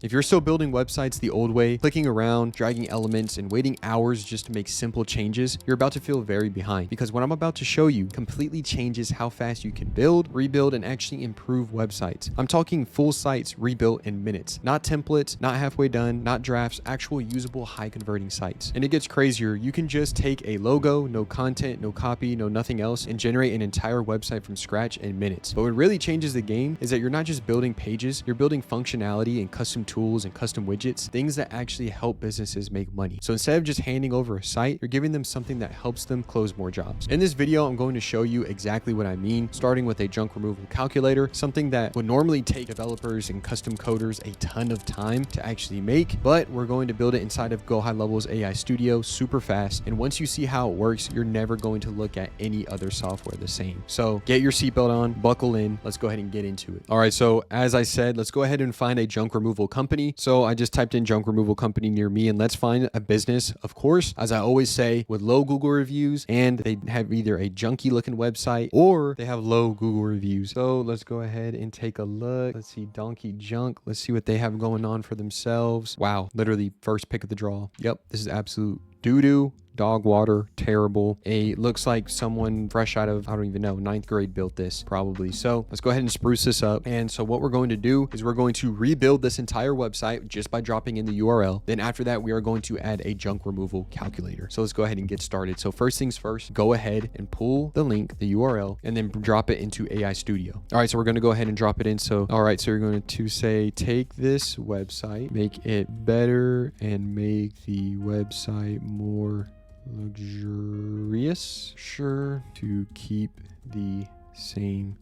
If you're still building websites the old way, clicking around, dragging elements, and waiting hours just to make simple changes, you're about to feel very behind, because what I'm about to show you completely changes how fast you can build, rebuild, and actually improve websites. I'm talking full sites rebuilt in minutes, not templates, not halfway done, not drafts, actual usable high converting sites. And it gets crazier. You can just take a logo, no content, no copy, no nothing else, and generate an entire website from scratch in minutes. But what really changes the game is that you're not just building pages, you're building functionality and custom tools and custom widgets, things that actually help businesses make money. So instead of just handing over a site, you're giving them something that helps them close more jobs. In this video, I'm going to show you exactly what I mean, starting with a junk removal calculator, something that would normally take developers and custom coders a ton of time to actually make, but we're going to build it inside of GoHighLevel's AI Studio super fast. And once you see how it works, you're never going to look at any other software the same. So get your seatbelt on, buckle in, let's go ahead and get into it. All right, so as I said, let's go ahead and find a junk removal company. So I just typed in junk removal company near me, and let's find a business, of course, as I always say, with low Google reviews, and they have either a junky looking website or they have low Google reviews. So let's go ahead and take a look. Let's see, Donkey Junk. Let's see what they have going on for themselves. Wow, literally first pick of the draw. Yep, this is absolute doo-doo. Dog water, terrible. Looks like someone fresh out of, I don't even know, 9th grade built this probably. So let's go ahead and spruce this up. And so what we're going to do is we're going to rebuild this entire website just by dropping in the URL. Then after that, we are going to add a junk removal calculator. So let's go ahead and get started. So first things first, go ahead and pull the link, the URL, and then drop it into AI Studio. All right, so we're going to go ahead and drop it in. So, all right, so you're going to say, take this website, make it better, and make the website more luxurious. Sure to keep the same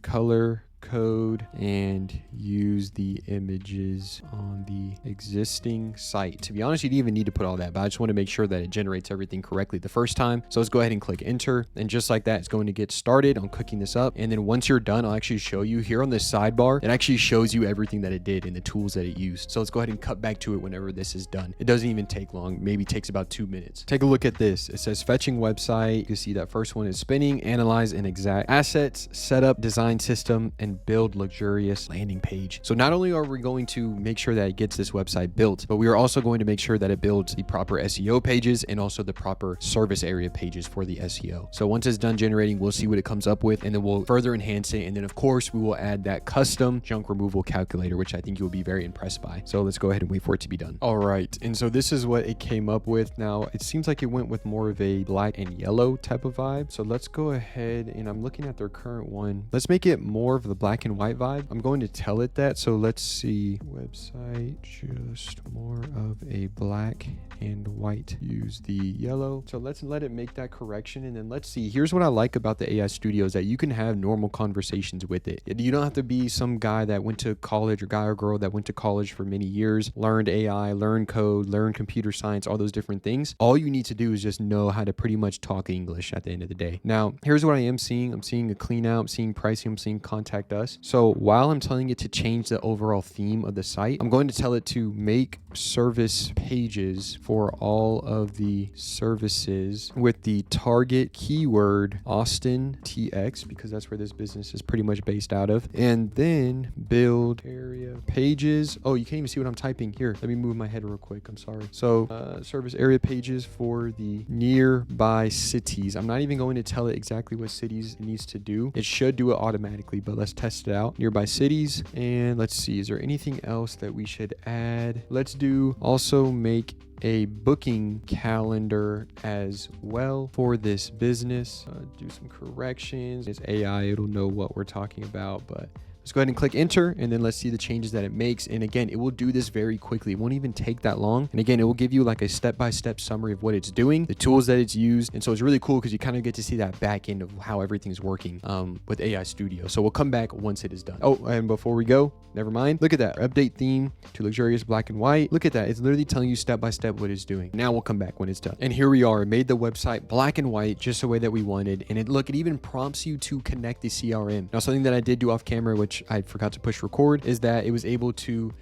color code and use the images on the existing site. To be honest, you didn't even need to put all that, but I just want to make sure that it generates everything correctly the first time. So let's go ahead and click enter. And just like that, it's going to get started on cooking this up. And then once you're done, I'll actually show you here on this sidebar. It actually shows you everything that it did and the tools that it used. So let's go ahead and cut back to it whenever this is done. It doesn't even take long, maybe takes about 2 minutes. Take a look at this. It says fetching website. You can see that first one is spinning, analyze and exact assets, setup, design system, and build luxurious landing page. So not only are we going to make sure that it gets this website built, but we are also going to make sure that it builds the proper SEO pages and also the proper service area pages for the SEO. So once it's done generating, we'll see what it comes up with, and then we'll further enhance it. And then of course we will add that custom junk removal calculator, which I think you'll be very impressed by. So let's go ahead and wait for it to be done. All right. And so this is what it came up with. Now it seems like it went with more of a black and yellow type of vibe. So let's go ahead, and I'm looking at their current one. Let's make it more of the black and white vibe. I'm going to tell it that. So let's see, website, just more of a black and white. Use the yellow. So let's let it make that correction. And then let's see, here's what I like about the AI Studio is that you can have normal conversations with it. You don't have to be some guy that went to college, or guy or girl that went to college for many years, learned AI, learned code, learned computer science, all those different things. All you need to do is just know how to pretty much talk English at the end of the day. Now, here's what I am seeing. I'm seeing a clean out, I'm seeing pricing, I'm seeing contact us. So while I'm telling it to change the overall theme of the site, I'm going to tell it to make service pages for all of the services with the target keyword Austin TX, because that's where this business is pretty much based out of. And then build area pages. Oh, you can't even see what I'm typing here. Let me move my head real quick. I'm sorry. So service area pages for the nearby cities. I'm not even going to tell it exactly what cities it needs to do. It should do it automatically, but let's test it out. Nearby cities. And let's see, is there anything else that we should add? Let's do also make a booking calendar as well for this business. Do some corrections. It's AI, it'll know what we're talking about, but let's go ahead and click enter, and then let's see the changes that it makes. And again, it will do this very quickly. It won't even take that long. And again, it will give you like a step-by-step summary of what it's doing, the tools that it's used. And so it's really cool because you kind of get to see that back end of how everything's working with AI Studio. So we'll come back once it is done. Oh, and before we go, never mind. Look at that. Update theme to luxurious black and white. Look at that. It's literally telling you step-by-step what it's doing. Now we'll come back when it's done. And here we are. It made the website black and white just the way that we wanted. And it even prompts you to connect the CRM. Now, something that I did do off camera, which I forgot to push record, is that it was able to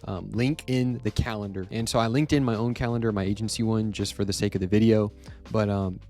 link in the calendar. And so I linked in my own calendar, my agency one, just for the sake of the video. But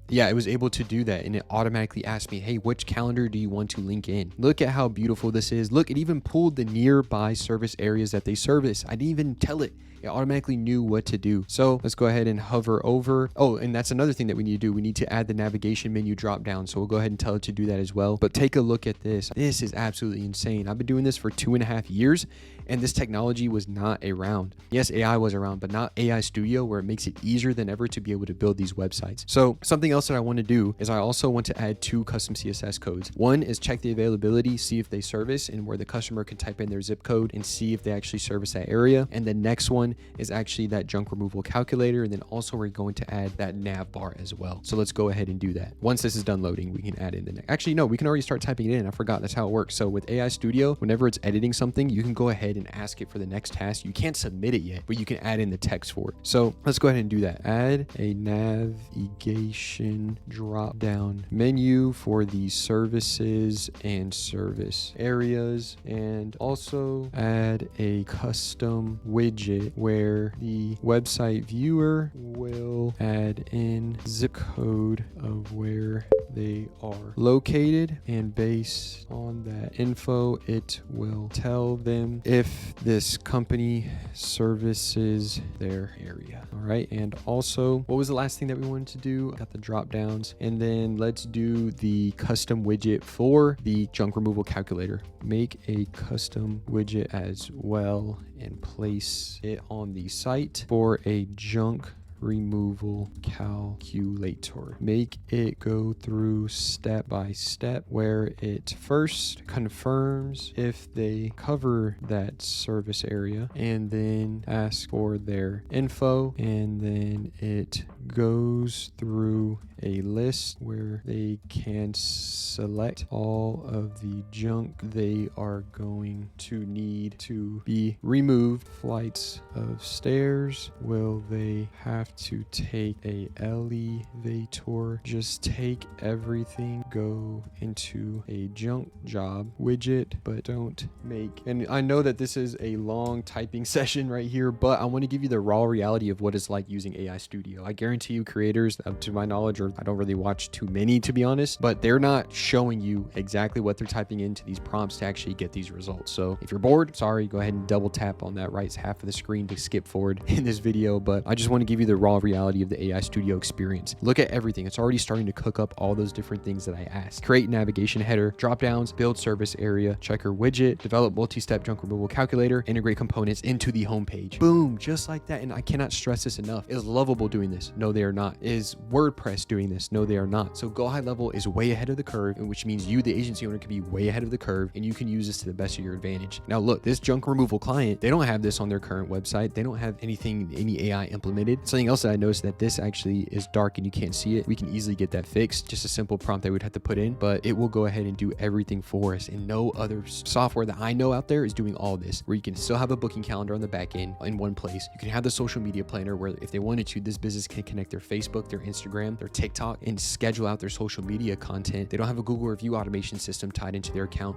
yeah, it was able to do that, and it automatically asked me, hey, which calendar do you want to link in? Look at how beautiful this is. Look, it even pulled the nearby service areas that they service. I didn't even tell it. It automatically knew what to do. So let's go ahead and hover over. Oh, and that's another thing that we need to do. We need to add the navigation menu drop down. So we'll go ahead and tell it to do that as well. But take a look at this. This is absolutely insane. I've been doing this for 2.5 years, and this technology was not around. Yes, AI was around, but not AI Studio, where it makes it easier than ever to be able to build these websites. So something else that I want to do is I also want to add 2 custom CSS codes. One is check the availability, see if they service, and where the customer can type in their zip code and see if they actually service that area. And the next one is actually that junk removal calculator. And then also we're going to add that nav bar as well. So let's go ahead and do that. Once this is done loading, we can add in the next. Actually, no, we can already start typing it in. I forgot that's how it works. So with AI Studio, whenever it's editing something, you can go ahead and ask it for the next task. You can't submit it yet, but you can add in the text for it. So let's go ahead and do that. Add a navigation drop down menu for the services and service areas, and also add a custom widget where the website viewer will add in zip code of where they are located, and based on that info, it will tell them if this company services their area. All right. And also, what was the last thing that we wanted to do? Got the drop downs, and then let's do the custom widget for the junk removal calculator. Make a custom widget as well and place it on the site for a junk removal calculator. Make it go through step by step, where it first confirms if they cover that service area, and then ask for their info, and then it goes through a list where they can select all of the junk they are going to need to be removed. Flights of stairs, will they have to take a elevator? Just take everything, go into a junk job widget, but don't make. And I know that this is a long typing session right here, but I want to give you the raw reality of what it's like using AI Studio. I guarantee you creators, to my knowledge, or I don't really watch too many, to be honest, but they're not showing you exactly what they're typing into these prompts to actually get these results. So if you're bored, sorry, go ahead and double tap on that right half of the screen to skip forward in this video. But I just want to give you the raw reality of the AI Studio experience. Look at everything. It's already starting to cook up all those different things that I asked. Create navigation header, drop downs, build service area, checker widget, develop multi-step junk removal calculator, integrate components into the homepage. Boom, just like that. And I cannot stress this enough. Is Lovable doing this? No, they are not. Is WordPress doing this? No, they are not. So GoHighLevel is way ahead of the curve, which means you, the agency owner, can be way ahead of the curve, and you can use this to the best of your advantage. Now look, this junk removal client, they don't have this on their current website. They don't have anything, any AI implemented. Something else that I noticed, that this actually is dark and you can't see it. We can easily get that fixed. Just a simple prompt they would have to put in, but it will go ahead and do everything for us. And no other software that I know out there is doing all this, where you can still have a booking calendar on the back end in one place. You can have the social media planner where if they wanted to, this business can connect their Facebook, their Instagram, their TikTok, and schedule out their social media content. They don't have a Google review automation system tied into their account.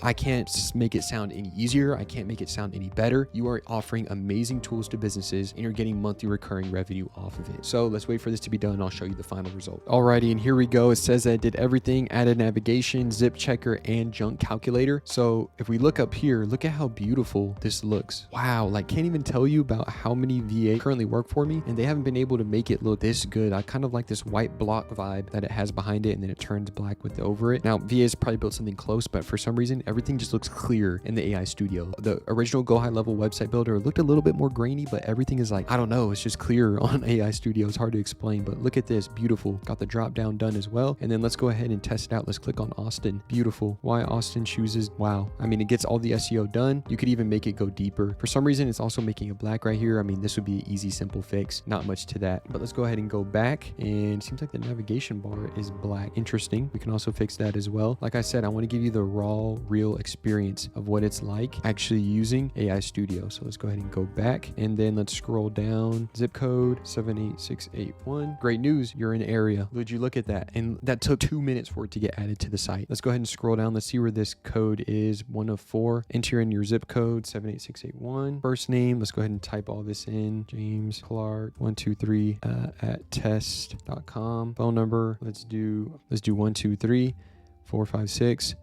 I can't make it sound any easier. I can't make it sound any better. You are offering amazing tools to businesses, and you're getting monthly recurring revenue off of it. So let's wait for this to be done. I'll show you the final result. Alrighty, and here we go. It says that it did everything, added navigation, zip checker, and junk calculator. So if we look up here, look at how beautiful this looks. Wow, like can't even tell you about how many VA currently work for me, and they haven't been able to make it look this good. I kind of like this white block vibe that it has behind it, and then it turns black with over it. Now VA's probably built something close, but for some reason everything just looks clear in the AI Studio. The original GoHighLevel website builder looked a little bit more grainy, but everything is like, I don't know, it's just clear on AI Studio. It's hard to explain, but look at this, beautiful. Got the drop down done as well. And then let's go ahead and test it out. Let's click on Austin. Beautiful. Why Austin chooses, wow. I mean, it gets all the SEO done. You could even make it go deeper. For some reason, it's also making it black right here. I mean, this would be an easy, simple fix. Not much to that, but let's go ahead and go back, and it seems like the navigation bar is black. Interesting. We can also fix that as well. Like I said, I want to give you the raw, real experience of what it's like actually using AI Studio. So let's go ahead and go back, and then let's scroll down. Zip code. code 78681. Great news, you're in the area. Would you look at that? And that took 2 minutes for it to get added to the site. Let's go ahead and scroll down. Let's see where this code is. 1 of 4. Enter in your zip code 78681. First name, let's go ahead and type all this in. James Clark 123 at test.com. Phone number, let's do 123 456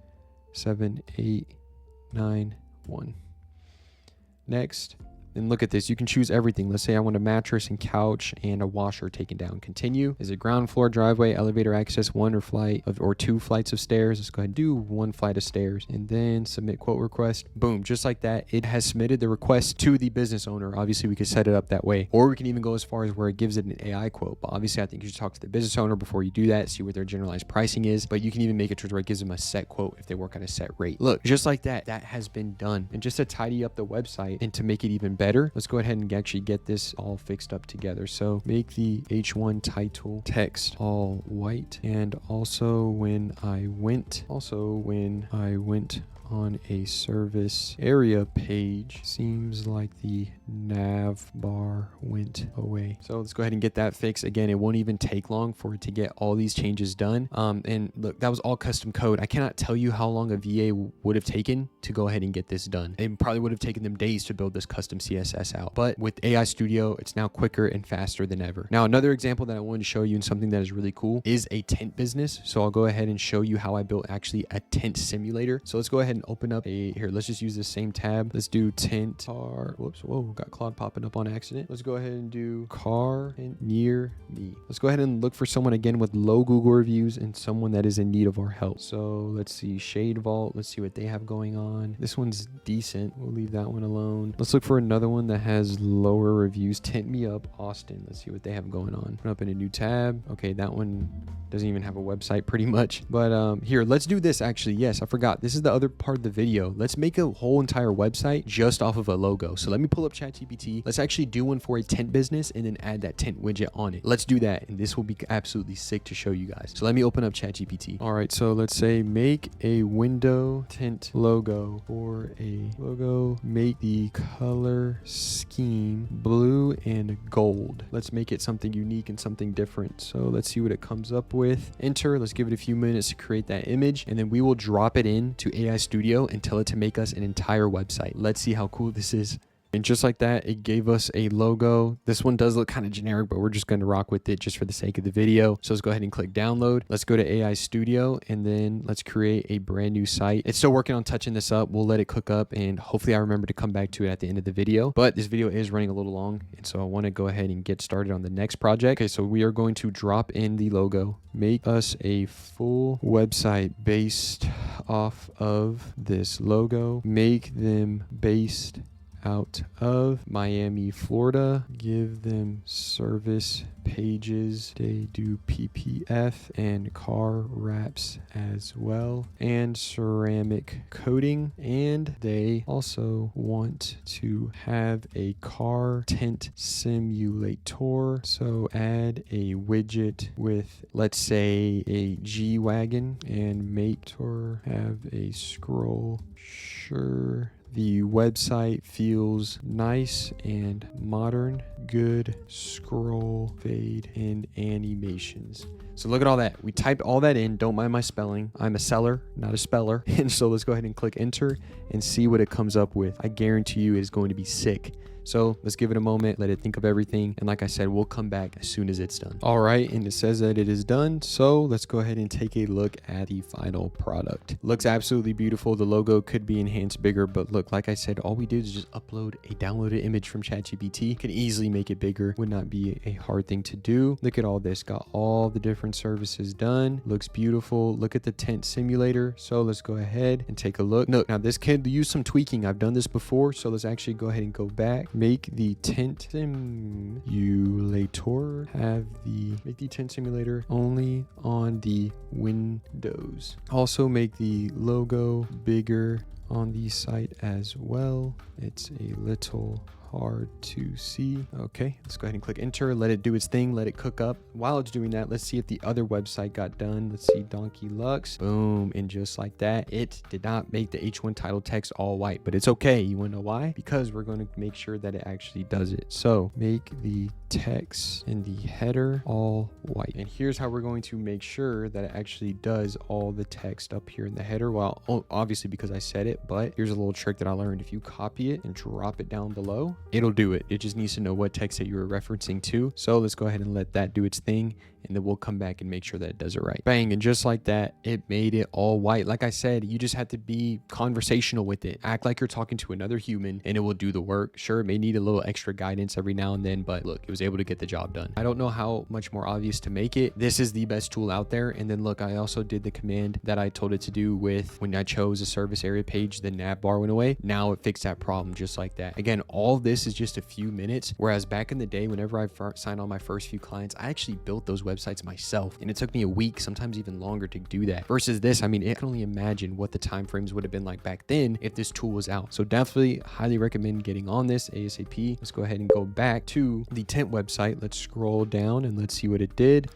7891. Next. And look at this, you can choose everything. Let's say I want a mattress and couch and a washer taken down. Continue. Is it ground floor, driveway, elevator access, 1 or 2 flights of stairs? Let's go ahead and do 1 flight of stairs and then submit quote request. Boom, just like that. It has submitted the request to the business owner. Obviously we could set it up that way, or we can even go as far as where it gives it an AI quote. But obviously I think you should talk to the business owner before you do that, see what their generalized pricing is. But you can even make it to where it gives them a set quote if they work at a set rate. Look, just like that, that has been done. And just to tidy up the website and to make it even better, let's go ahead and actually get this all fixed up together. So make the H1 title text all white. And also when I went on a service area page, seems like the nav bar went away. So let's go ahead and get that fixed. Again, it won't even take long for it to get all these changes done. And look, that was all custom code. I cannot tell you how long a VA would have taken to go ahead and get this done. It probably would have taken them days to build this custom CSS out. But with AI Studio, it's now quicker and faster than ever. Now, another example that I wanted to show you and something that is really cool is a tint business. So I'll go ahead and show you how I built actually a tint simulator. So let's go ahead and open up here, let's just use the same tab. Let's do tint car. Whoops, whoa, got Claude popping up on accident. Let's go ahead and do car near me. Let's go ahead and look for someone again with low Google reviews and someone that is in need of our help. So let's see, Shade Vault. Let's see what they have going on. This one's decent. We'll leave that one alone. Let's look for another one that has lower reviews. Tint Me Up Austin. Let's see what they have going on. Put up in a new tab. Okay, that one doesn't even have a website pretty much. But here, let's do this actually. Yes, I forgot. This is the other part of the video. Let's make a whole entire website just off of a logo. So let me pull up ChatGPT. Let's actually do one for a tint business and then add that tint widget on it. Let's do that. And this will be absolutely sick to show you guys. So let me open up ChatGPT. All right. So let's say make a window tint logo for a logo. Make the color scheme blue and gold. Let's make it something unique and something different. So let's see what it comes up with. Enter. Let's give it a few minutes to create that image. And then we will drop it into AI Studio and tell it to make us an entire website. Let's see how cool this is. And just like that, it gave us a logo. This one does look kind of generic, but we're just going to rock with it just for the sake of the video. So let's go ahead and click download. Let's go to AI Studio and then let's create a brand new site. It's still working on touching this up. We'll let it cook up and hopefully I remember to come back to it at the end of the video. But this video is running a little long. And so I want to go ahead and get started on the next project. Okay, so we are going to drop in the logo. Make us a full website based off of this logo. Make them based out of Miami, Florida. Give them service pages. They do PPF and car wraps as well, and ceramic coating. And they also want to have a car tint simulator. So add a widget with, let's say, a G-Wagon and make or have a scroll. Sure. The website feels nice and modern. Good scroll, fade, and animations. So look at all that. We typed all that in. Don't mind my spelling. I'm a seller, not a speller. And so let's go ahead and click enter and see what it comes up with. I guarantee you it's going to be sick. So let's give it a moment, let it think of everything. And like I said, we'll come back as soon as it's done. All right, and it says that it is done. So let's go ahead and take a look at the final product. Looks absolutely beautiful. The logo could be enhanced bigger, but look, like I said, all we did is just upload a downloaded image from ChatGPT. Can easily make it bigger. Would not be a hard thing to do. Look at all this. Got all the different services done. Looks beautiful. Look at the tint simulator. So let's go ahead and take a look. No, now this could use some tweaking. I've done this before. So let's actually go ahead and go back. Make the tint simulator make the tint simulator only on the windows. Also make the logo bigger on the site as well. It's a little hard to see. Okay, let's go ahead and click enter, let it do its thing, let it cook up. While it's doing that, let's see if the other website got done. Let's see, Donkey Lux, boom. And just like that, it did not make the H1 title text all white, but it's okay. You want to know why? Because we're going to make sure that it actually does it. So make the text in the header all white. And here's how we're going to make sure that it actually does all the text up here in the header. Well, obviously because I said it, but here's a little trick that I learned. If you copy it and drop it down below, it'll do it. It just needs to know what text that you were referencing to. So let's go ahead and let that do its thing, and then we'll come back and make sure that it does it right. Bang, and just like that, it made it all white. Like I said, you just have to be conversational with it. Act like you're talking to another human and it will do the work. Sure, it may need a little extra guidance every now and then, but look, it was able to get the job done. I don't know how much more obvious to make it. This is the best tool out there. And then look, I also did the command that I told it to do with when I chose a service area page, the nav bar went away. Now it fixed that problem just like that. Again, all of this is just a few minutes. Whereas back in the day, whenever I signed on my first few clients, I actually built those websites myself. And it took me a week, sometimes even longer to do that. Versus this, I mean, I can only imagine what the time frames would have been like back then if this tool was out. So definitely highly recommend getting on this ASAP. Let's go ahead and go back to the Tint website. Let's scroll down and let's see what it did.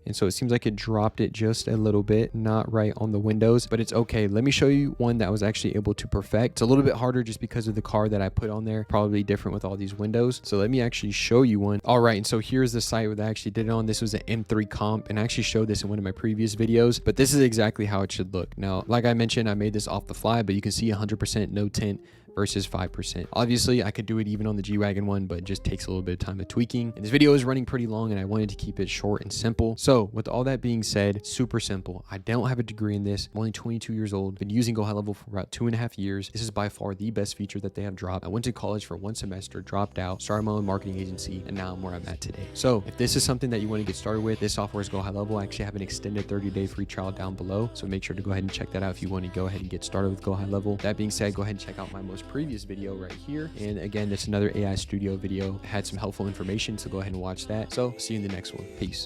And so it seems like it dropped it just a little bit, not right on the windows, but it's okay. Let me show you one that I was actually able to perfect. It's a little bit harder just because of the car that I put on there, probably different with all these windows. So let me actually show you one. All right, and so here's the site where I actually did it on. This was an M3 comp, and I actually showed this in one of my previous videos, but this is exactly how it should look. Now, like I mentioned, I made this off the fly, but you can see 100% no tint versus 5%. Obviously, I could do it even on the G-Wagon one, but it just takes a little bit of time of tweaking. And this video is running pretty long and I wanted to keep it short and simple. So with all that being said, super simple. I don't have a degree in this. I'm only 22 years old. Been using GoHighLevel for about 2.5 years. This is by far the best feature that they have dropped. I went to college for 1 semester, dropped out, started my own marketing agency, and now I'm where I'm at today. So if this is something that you want to get started with, this software is GoHighLevel. I actually have an extended 30-day free trial down below. So make sure to go ahead and check that out if you want to go ahead and get started with GoHighLevel. That being said, go ahead and check out my most previous video right here. And again, it's another AI Studio video. It had some helpful information, so go ahead and watch that. So see you in the next one. Peace.